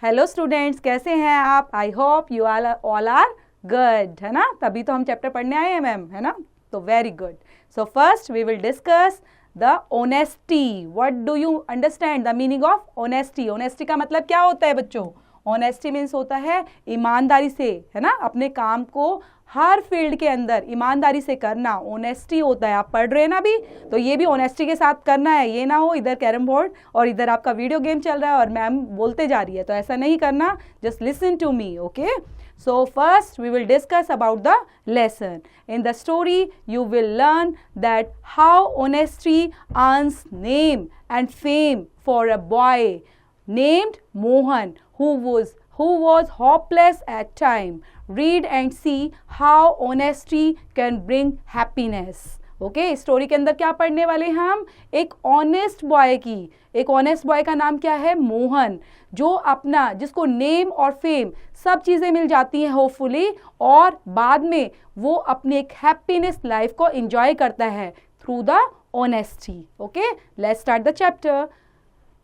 Hello students, कैसे हैं आप? I hope you all are good, है ना? तभी तो हम चैप्टर पढ़ने आए हैं मैम, है ना? तो very good. So first we will discuss the honesty. What do you understand the meaning of honesty? Honesty का मतलब क्या होता है बच्चों? ऑनेस्टी मीन्स होता है ईमानदारी से, है ना, अपने काम को हर फील्ड के अंदर ईमानदारी से करना. ऑनेस्टी होता है. आप पढ़ रहे हैं ना अभी, तो ये भी ऑनेस्टी के साथ करना है. ये ना हो इधर कैरम बोर्ड और इधर आपका वीडियो गेम चल रहा है और मैम बोलते जा रही है, तो ऐसा नहीं करना. Just listen to me, okay? So first we will discuss about the lesson. In the story you will learn that how honesty earns name and fame for a boy named Mohan who was hopeless at time. Read and see how honesty can bring happiness. Okay, story के अंदर क्या पढ़ने वाले हैं हम? एक honest boy की. एक ऑनेस्ट बॉय का नाम क्या है? मोहन. जो अपना, जिसको नेम और फेम सब चीज़ें मिल जाती हैं होपफुली, और बाद में वो अपनी एक हैप्पीनेस लाइफ को एंजॉय करता है through the honesty. Okay, let's start the chapter.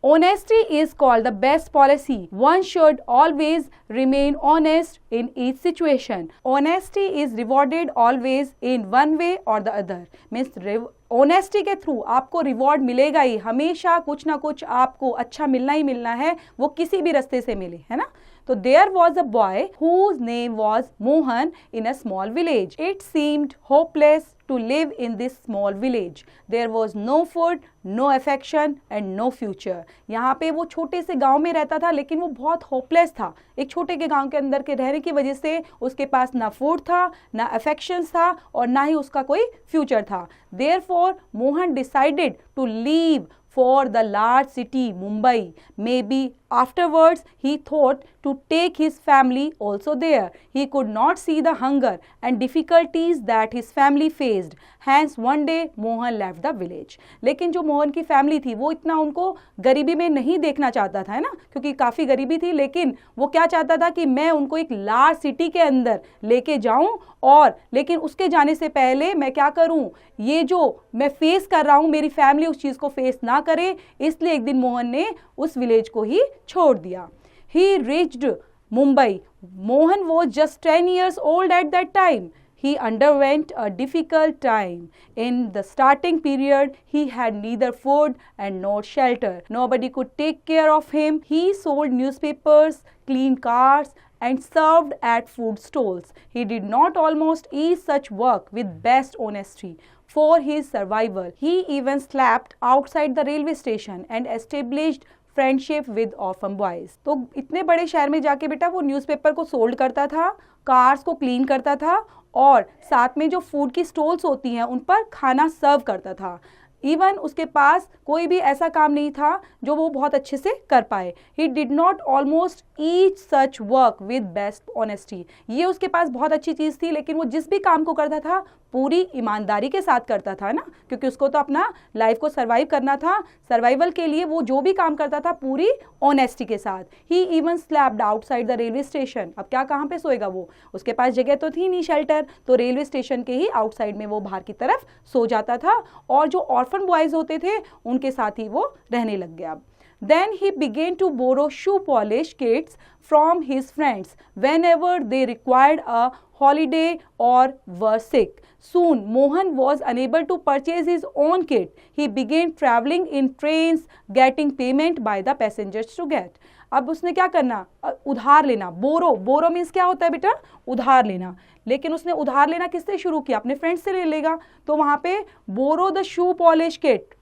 Honesty is called the best policy. One should always remain honest in each situation. Honesty is rewarded always in one way or the other. Means honesty के through आपको reward मिलेगा ही. हमेशा कुछ ना कुछ आपको अच्छा मिलना ही मिलना है, वो किसी भी रास्ते से मिले, है ना? तो there was a boy whose name was Mohan in a small village. It seemed hopeless to live in this small village. There was no food, no affection and no future. यहाँ पे वो छोटे से गांव में रहता था, लेकिन वो बहुत होपलेस था. एक छोटे के गांव के अंदर के रहने की वजह से उसके पास ना फूड था, ना अफेक्शंस था, और ना ही उसका कोई फ्यूचर था. Therefore, Mohan decided to leave for the large city Mumbai. Maybe afterwards he thought to take his family also there. He could not see the hunger and difficulties that his family faced. Hence one day Mohan left the village. लेकिन जो मोहन की family थी वो इतना उनको गरीबी में नहीं देखना चाहता था, है ना, क्योंकि काफ़ी गरीबी थी. लेकिन वो क्या चाहता था कि मैं उनको एक लार्ज सिटी के अंदर लेके जाऊं, और लेकिन उसके जाने से पहले मैं क्या करूं, ये जो मैं फेस कर रहा हूं मेरी फैमिली उस चीज़ को फेस ना करे. इसलिए एक दिन मोहन ने उस विलेज को ही छोड़ दिया. He reached Mumbai. Mohan was just 10 years old at that time. He underwent a difficult time. In the starting period, he had neither food and no shelter. Nobody could take care of him. He sold newspapers, cleaned cars, and served at food stalls. He did not almost eat such work with best honesty for his survival. He even slept outside the railway station and established friendship with orphan boys. तो इतने बड़े शहर में जाके बेटा वो newspaper को sold करता था, कार्स को क्लीन करता था, और साथ में जो फूड की स्टॉल्स होती हैं उन पर खाना सर्व करता था. इवन उसके पास कोई भी ऐसा काम नहीं था जो वो बहुत अच्छे से कर पाए. He did not almost each such work with best honesty. ये उसके पास बहुत अच्छी चीज़ थी, लेकिन वो जिस भी काम को करता था पूरी ईमानदारी के साथ करता था ना, क्योंकि उसको तो अपना लाइफ को सर्वाइव करना था. सर्वाइवल के लिए वो जो भी काम करता था पूरी ऑनेस्टी के साथ. He even slapped outside the railway station. अब क्या, कहाँ पे सोएगा वो? उसके पास जगह तो थी नहीं शेल्टर, तो रेलवे स्टेशन के ही आउटसाइड में वो बाहर की तरफ सो जाता था, और जो ऑर्फन बॉयज होते थे उनके साथ ही वो रहने लग गया. Then he began to borrow shoe polish kits from his friends whenever they required a holiday or were sick. Soon Mohan was unable to purchase his own kit. He began traveling in trains, getting payment by the passengers to get. अब उसने क्या करना? उधार लेना. बोरो means क्या होता है बेटा? उधार लेना. लेकिन उसने उधार लेना किससे शुरू किया? अपने फ्रेंड से ले लेगा. तो वहाँ पे बोरो द शू पॉलिश किट,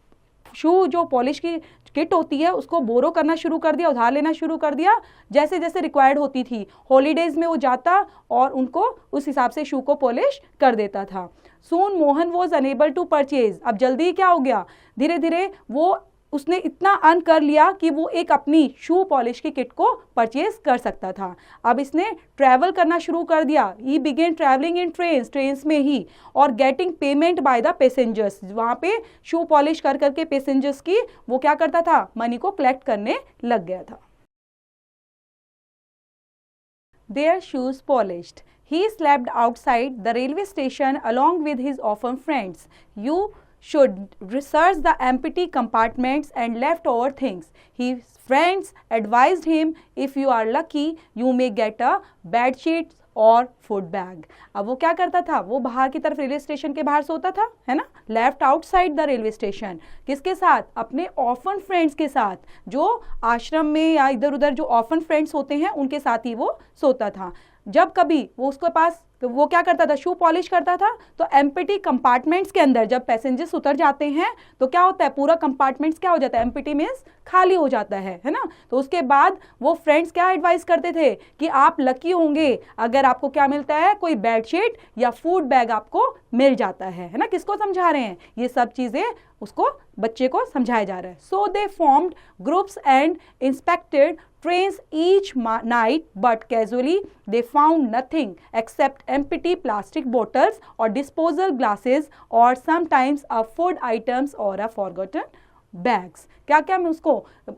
शू जो पॉलिश की किट होती है उसको बोरो करना शुरू कर दिया, उधार लेना शुरू कर दिया. जैसे जैसे रिक्वायर्ड होती थी, हॉलीडेज में वो जाता और उनको उस हिसाब से शू को पॉलिश कर देता था. Soon Mohan was unable to purchase. अब जल्दी क्या हो गया, धीरे धीरे वो उसने इतना अर्न कर लिया कि वो एक अपनी शू पॉलिश की किट को परचेज कर सकता था. अब इसने ट्रैवल करना शुरू कर दिया. ही बिगेन ट्रैवलिंग इन ट्रेन्स में ही, और getting payment by the passengers. वहाँ पे शू पॉलिश कर करके पैसेंजर्स की वो क्या करता था, मनी को कलेक्ट करने लग गया था. Their shoes polished. He slept outside the railway station along with his orphan friends. You should research the empty compartments and leftover things. His friends advised him, if you are lucky, you may get a bed sheet और food bag. अब वो क्या करता था, वो बाहर की तरफ रेलवे स्टेशन के बाहर सोता था, है ना, left outside the railway station. किसके साथ? अपने ऑर्फन फ्रेंड्स के साथ, जो आश्रम में या इधर उधर जो ऑर्फन फ्रेंड्स होते हैं उनके साथ ही वो सोता था. जब कभी वो उसके पास, तो वो क्या करता था, शू पॉलिश करता था. तो एम्प्टी कंपार्टमेंट्स के अंदर जब पैसेंजर्स उतर जाते हैं तो क्या होता है, पूरा कंपार्टमेंट्स क्या हो जाता है, एम्प्टी मीन्स खाली हो जाता है ना. तो उसके बाद वो फ्रेंड्स क्या एडवाइस करते थे कि आप लकी होंगे अगर आपको क्या मिलता है, कोई बेडशीट या फूड बैग आपको मिल जाता है ना. किसको समझा रहे हैं, ये सब चीज़ें उसको, बच्चे को समझाया जा रहा है. So they formed groups and inspected trains each night, but casually they found nothing except empty plastic bottles or disposal glasses or sometimes a food items or a forgotten bags. क्या क्या मैं उसको,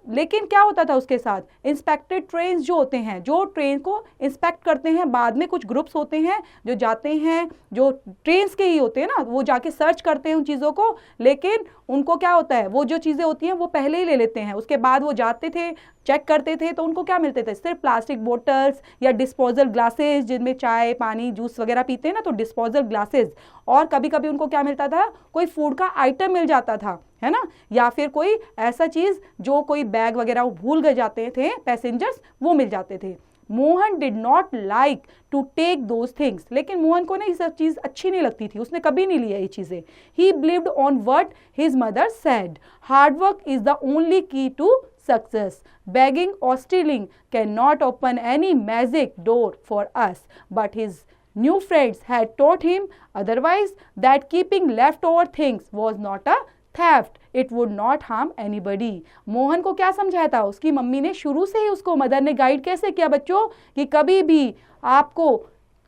लेकिन क्या होता था उसके साथ, इंस्पेक्टेड ट्रेन्स जो होते हैं, जो ट्रेन को इंस्पेक्ट करते हैं, बाद में कुछ ग्रुप्स होते हैं जो जाते हैं, जो ट्रेन्स के ही होते हैं ना, वो जाके सर्च करते हैं उन चीज़ों को, लेकिन उनको क्या होता है, वो जो चीज़ें होती हैं वो पहले ही ले लेते हैं. उसके बाद वो जाते थे, चेक करते थे, तो उनको क्या मिलते थे, सिर्फ प्लास्टिक बोटल्स या डिस्पोजल ग्लासेस जिनमें चाय पानी जूस वगैरह पीते हैं ना, तो डिस्पोजल ग्लासेस. और कभी कभी उनको क्या मिलता था, कोई फूड का आइटम मिल जाता था, है ना, या फिर कोई ऐसा चीज़ जो कोई बैग वगैरह वो भूल गए जाते थे पैसेंजर्स, वो मिल जाते थे. Mohan did not like to take those things, लेकिन मोहन को ना ये सब चीज़ अच्छी नहीं लगती थी, उसने कभी नहीं लिया ये चीज़ें. ही believed on what his mother said, hard work is the only की to success. Begging or stealing cannot open any magic door for us, but his new friends had taught him otherwise, that keeping leftover things was not a theft. It would not harm anybody. Mohan को क्या समझाया था, उसकी mummy ने शुरू से ही उसको, mother ने गाइड कैसे किया बच्चों, कि कभी भी आपको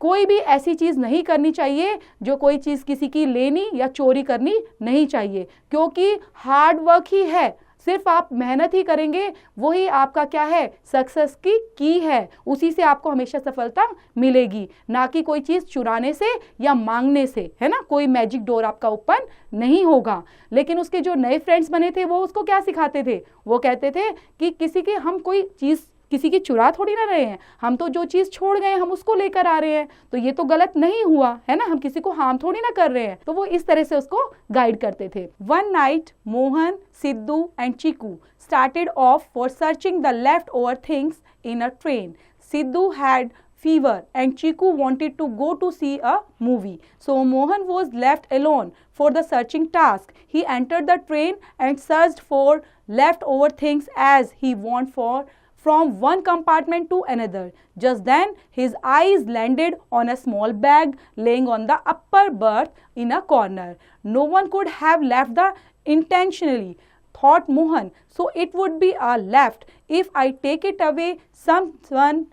कोई भी ऐसी चीज़ नहीं करनी चाहिए जो कोई चीज़ किसी की लेनी या चोरी करनी नहीं चाहिए, क्योंकि हार्ड वर्क ही है, सिर्फ आप मेहनत ही करेंगे वही आपका क्या है, सक्सेस की है, उसी से आपको हमेशा सफलता मिलेगी, ना कि कोई चीज़ चुराने से या मांगने से, है ना. कोई मैजिक डोर आपका ओपन नहीं होगा. लेकिन उसके जो नए फ्रेंड्स बने थे वो उसको क्या सिखाते थे, वो कहते थे कि किसी की, हम कोई चीज़ किसी की चुरा थोड़ी ना रहे हैं, हम तो जो चीज़ छोड़ गए हम उसको लेकर आ रहे हैं, तो ये तो गलत नहीं हुआ, है ना, हम किसी को हार्म थोड़ी ना कर रहे हैं. तो वो इस तरह से उसको गाइड करते थे. One night Mohan, Siddhu and Chiku started off for searching the leftover things in a train. Sidhu had fever and Chiku wanted to go to see a movie. So Mohan was left alone for the searching task. He entered the train and searched for leftover things as he went from one compartment to another. Just then his eyes landed on a small bag laying on the upper berth in a corner. No one could have left the intentionally, thought Mohan, so it would be a left. If I take it away, someone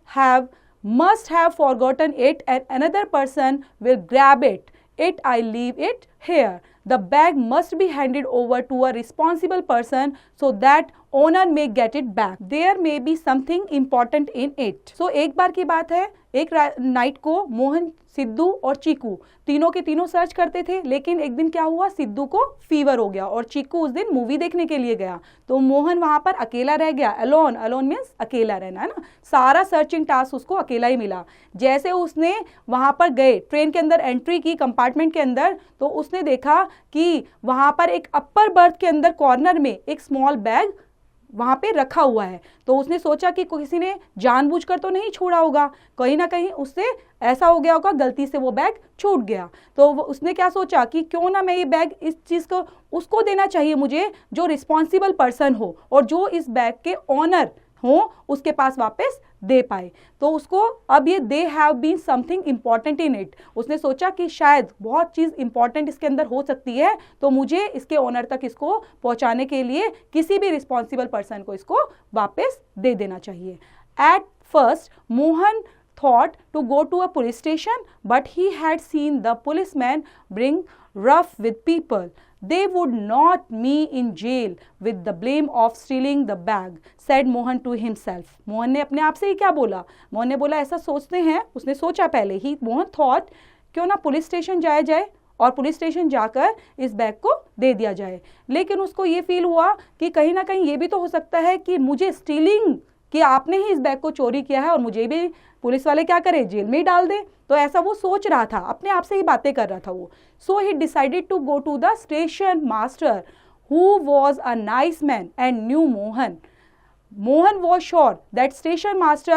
must have forgotten it and another person will grab it. I leave it here. The bag must be handed over to a responsible person so that owner may get it back. There may be something important in it. So एक बार की बात है, एक night को मोहन, सिद्धू और चीकू तीनों के तीनों सर्च करते थे, लेकिन एक दिन क्या हुआ, सिद्धू को फीवर हो गया और चीकू उस दिन मूवी देखने के लिए गया, तो मोहन वहां पर अकेला रह गया. अलोन मीन्स अकेला रहना, है ना. सारा सर्चिंग टास्क उसको अकेला ही मिला. जैसे उसने वहां पर गए, ट्रेन के अंदर एंट्री की कंपार्टमेंट के अंदर, तो उसने देखा कि वहां पर एक अपर बर्थ के अंदर कॉर्नर में एक स्मॉल बैग वहाँ पे रखा हुआ है. तो उसने सोचा कि किसी ने जानबूझकर तो नहीं छोड़ा होगा, कहीं ना कहीं उससे ऐसा हो गया होगा, गलती से वो बैग छूट गया. तो उसने क्या सोचा कि क्यों ना मैं ये बैग, इस चीज़ को उसको देना चाहिए मुझे जो रिस्पॉन्सिबल पर्सन हो और जो इस बैग के ऑनर हो, उसके पास वापस दे पाए. तो उसको अब ये they have been something important in it, उसने सोचा कि शायद बहुत चीज़ इंपॉर्टेंट इसके अंदर हो सकती है, तो मुझे इसके ओनर तक इसको पहुंचाने के लिए किसी भी रिस्पॉन्सिबल पर्सन को इसको वापस दे देना चाहिए. At first Mohan thought to go to a police station, but he had seen the policemen bring rough with people. They would not me in jail with the blame of stealing the bag, said Mohan to himself. Mohan ने अपने आप से ही क्या बोला, मोहन ने बोला ऐसा सोचते हैं, उसने सोचा पहले ही, मोहन thought क्यों ना पुलिस स्टेशन जाया जाए और पुलिस स्टेशन जाकर इस बैग को दे दिया जाए। लेकिन उसको ये फील हुआ कि कहीं ना कहीं ये भी तो हो सकता है कि मुझे स्टीलिंग, कि आपने ही इस बैग को चोरी किया है और मुझे भी पुलिस वाले क्या करें, जेल में ही डाल दे। तो ऐसा वो सोच रहा था, अपने आप से ही बातें कर रहा था वो। So he decided to go to the station master who was a nice man and knew Mohan. Mohan was sure that station master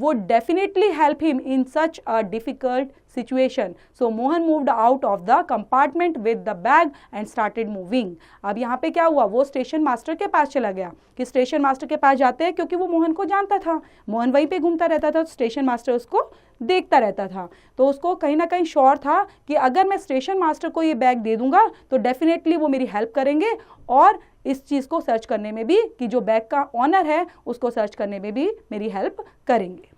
would definitely help him in such a difficult situation. So Mohan moved out of the compartment with the bag and started moving. अब यहाँ पे क्या हुआ, वो station master के पास चला गया कि स्टेशन मास्टर के पास जाते हैं, क्योंकि वो मोहन को जानता था, मोहन वहीं पे घूमता रहता था, तो स्टेशन मास्टर उसको देखता रहता था। तो उसको कहीं ना कहीं श्योर था कि अगर मैं स्टेशन मास्टर को ये बैग दे दूंगा तो डेफिनेटली वो मेरी हेल्प करेंगे और इस चीज़ को सर्च करने में भी, कि जो बैग का ऑनर है उसको सर्च करने में भी मेरी हेल्प करेंगे।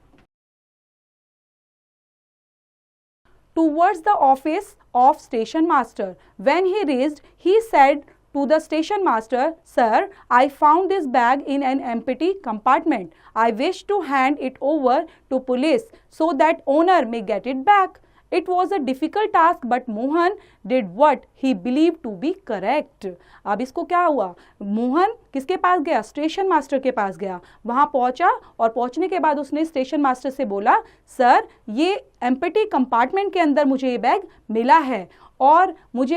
Towards the office of station master. When he reached, he said to the station master, "Sir, I found this bag in an empty compartment. I wish to hand it over to police so that owner may get it back." It was a difficult task, but Mohan did what he believed to be correct. अब इसको क्या हुआ, मोहन किसके पास गया, station master के पास गया। वहाँ पहुँचा और पहुँचने के बाद उसने स्टेशन मास्टर से बोला, सर ये एम्प्टी कंपार्टमेंट के अंदर मुझे ये बैग मिला है और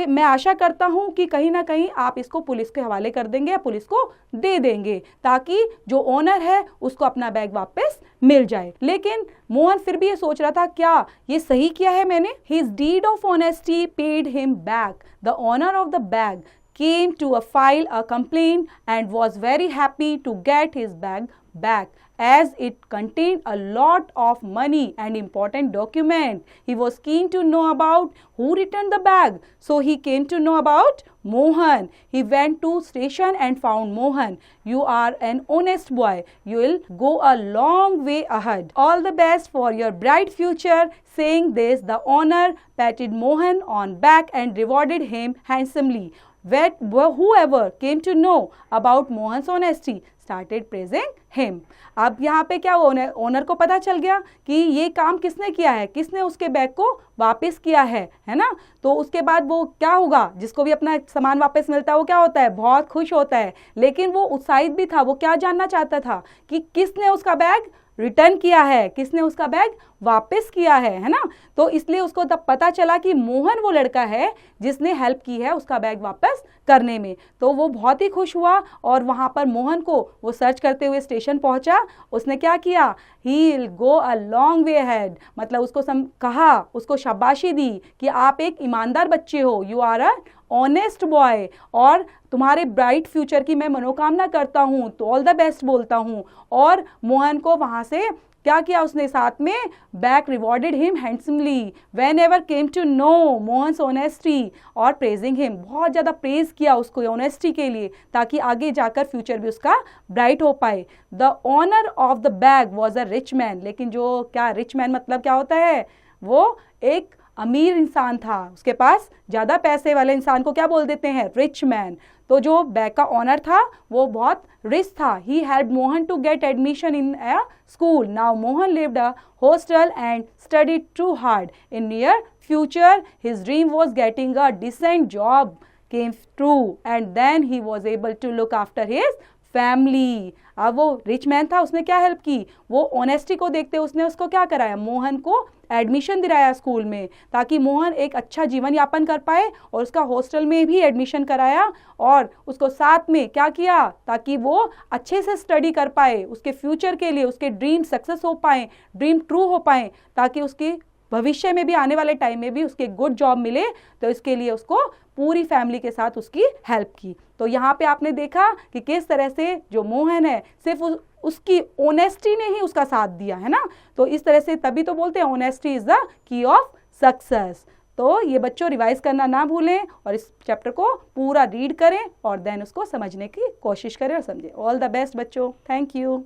मैं आशा करता हूँ कि कहीं ना कहीं आप इसको पुलिस के हवाले कर देंगे या पुलिस को दे देंगे ताकि जो ओनर है उसको अपना बैग वापस मिल जाए। लेकिन मोहन फिर भी ये सोच रहा था, क्या ये सही किया है मैंने। His deed of honesty paid him back. The owner of the bag came to file a complaint and was very happy to get his bag back, as it contained a lot of money and important document. He was keen to know about who returned the bag, so he came to know about Mohan. He went to station and found Mohan. You are an honest boy. You will go a long way ahead. All the best for your bright future. Saying this, the owner patted Mohan on back and rewarded him handsomely. Whoever came to know about Mohan's honesty started praising him. अब यहाँ पे क्या owner को पता चल गया कि ये काम किसने किया है, किसने उसके बैग को वापस किया है ना। तो उसके बाद वो क्या होगा, जिसको भी अपना सामान वापस मिलता है वो क्या होता है, बहुत खुश होता है। लेकिन वो उत्साहित भी था, वो क्या जानना चाहता था कि किसने उसका बैग रिटर्न किया है, किसने उसका बैग वापस किया है ना। तो इसलिए उसको तब पता चला कि मोहन वो लड़का है जिसने हेल्प की है उसका बैग वापस करने में। तो वो बहुत ही खुश हुआ और वहाँ पर मोहन को वो सर्च करते हुए स्टेशन पहुँचा। उसने क्या किया, he will go a long way ahead, मतलब उसको कहा, उसको शाबाशी दी कि आप एक ईमानदार बच्चे हो, you are a honest boy, और तुम्हारे ब्राइट फ्यूचर की मैं मनोकामना करता हूँ, तो ऑल द बेस्ट बोलता हूँ। और मोहन को वहाँ से क्या किया उसने, साथ में back rewarded him handsomely whenever came to know Mohan's honesty और प्रेजिंग हिम, बहुत ज़्यादा प्रेज किया उसको ऑनेस्टी के लिए ताकि आगे जाकर फ्यूचर भी उसका ब्राइट हो पाए। The owner of the bag was a rich man, लेकिन जो क्या रिच मैन मतलब क्या होता है, वो एक अमीर इंसान था, उसके पास ज़्यादा पैसे वाले इंसान को क्या बोल देते हैं, रिच मैन। तो जो बैग का ऑनर था वो बहुत रिच था। He help Mohan to get admission in a school. Now Mohan lived a hostel and studied too hard. In near future, his dream was getting a decent job came true, and then he was able to look after his family. अब वो rich man था, उसने क्या help की, वो honesty को देखते उसने उसको क्या कराया, मोहन को एडमिशन दिलाया स्कूल में ताकि मोहन एक अच्छा जीवन यापन कर पाए, और उसका हॉस्टल में भी एडमिशन कराया और उसको साथ में क्या किया ताकि वो अच्छे से स्टडी कर पाए, उसके फ्यूचर के लिए उसके ड्रीम सक्सेस हो पाए, ड्रीम ट्रू हो पाए, ताकि उसके भविष्य में भी आने वाले टाइम में भी उसके गुड जॉब मिले। तो इसके लिए उसको पूरी फैमिली के साथ उसकी हेल्प की। तो यहाँ पे आपने देखा कि किस तरह से जो मोहन है सिर्फ उसकी ऑनेस्टी ने ही उसका साथ दिया है ना। तो इस तरह से तभी तो बोलते हैं honesty is the key of success. तो ये बच्चों रिवाइज करना ना भूलें और इस चैप्टर को पूरा रीड करें और देन उसको समझने की कोशिश करें और समझें। ऑल द बेस्ट बच्चों, थैंक यू।